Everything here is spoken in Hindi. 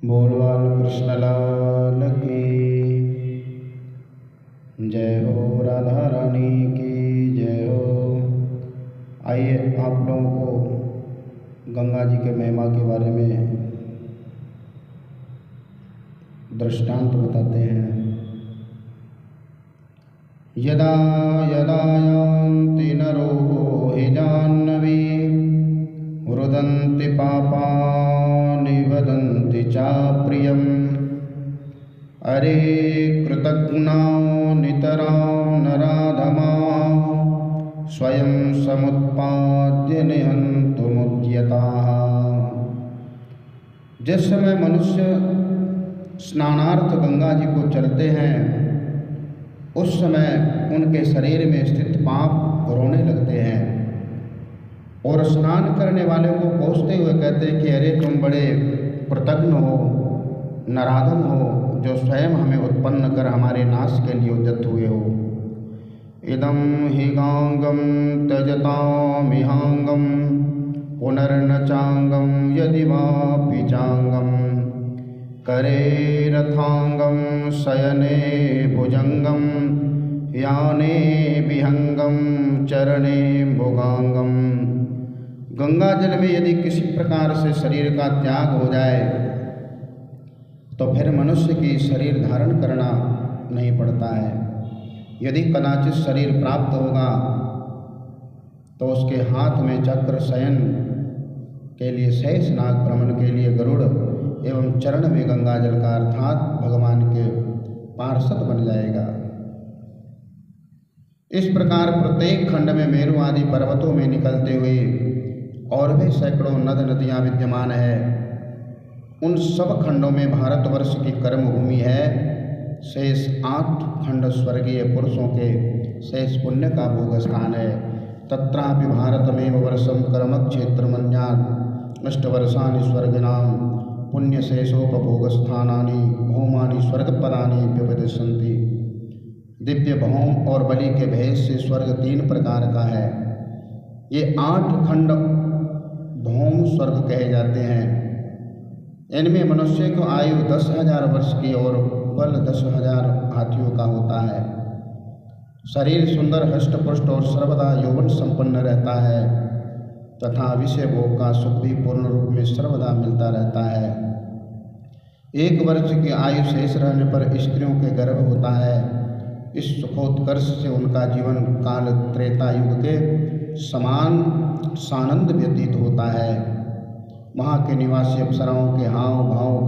बोलवाल कृष्णलाल की जय हो, राधा रानी की जय हो। आइए आप लोगों को गंगा जी के महिमा के बारे में दृष्टांत बताते हैं। यदा यदा यान्ति नरो हि जाह्नवी रुदन्ति पापानि वदन्ति चाप्रियम् अरे कृतघ्नाो नितरां नराधमाः स्वयं समुत्पाद्य निहन्तुमुद्यताः। जिस समय मनुष्य स्नानार्थ गंगा जी को चलते हैं उस समय उनके शरीर में स्थित पाप रोने लगते हैं और स्नान करने वाले को कोसते हुए कहते हैं कि अरे तुम बड़े कृतघ्न हो, नराधम हो, जो स्वयं हमें उत्पन्न कर हमारे नाश के लिए उद्यत हुए हो। इदं हि गांगम त्यजतामिहांगम पुनर्न चांगम यदि वापि चांगम करे रथांगम शयने भुजंगम याने विहंगम चरणे भुगांगम। गंगा जल में यदि किसी प्रकार से शरीर का त्याग हो जाए तो फिर मनुष्य की शरीर धारण करना नहीं पड़ता है। यदि कदाचित शरीर प्राप्त होगा तो उसके हाथ में चक्र, शयन के लिए शेषनाग, भ्रमण के लिए गरुड़ एवं चरण में गंगा जल का अर्थात भगवान के पार्षद बन जाएगा। इस प्रकार प्रत्येक खंड में मेरु आदि पर्वतों में निकलते हुए और भी सैकड़ों नद नदियाँ विद्यमान है। उन सब खंडों में भारतवर्ष की कर्मभूमि है। शेष 8 खंड स्वर्गीय पुरुषों के शेष पुण्य का भोग स्थान है। तत्रापि भारतमेव वर्षम कर्म क्षेत्र मन्यात् अष्टवर्षाणि स्वर्गिनाम पुण्य शेषोपभोग स्थानानि भौमानि स्वर्गपदानि व्यपदिशन्ति। दिव्य भौम और बलि के भेद से स्वर्ग 3 प्रकार का है। ये 8 खंड भौम स्वर्ग कहे जाते हैं। इनमें मनुष्य को आयु 10,000 वर्ष की और बल 10,000 हाथियों का होता है। शरीर सुंदर, हष्टपुष्ट और सर्वदा यौवन संपन्न रहता है तथा विषय भोग का सुख भी पूर्ण रूप में सर्वदा मिलता रहता है। 1 वर्ष की आयु शेष रहने पर स्त्रियों के गर्भ होता है। इस सुखोत्कर्ष से उनका जीवन काल त्रेता युग के समान सानंद व्यतीत होता है। वहाँ के निवासी अप्सराओं के हाव भाव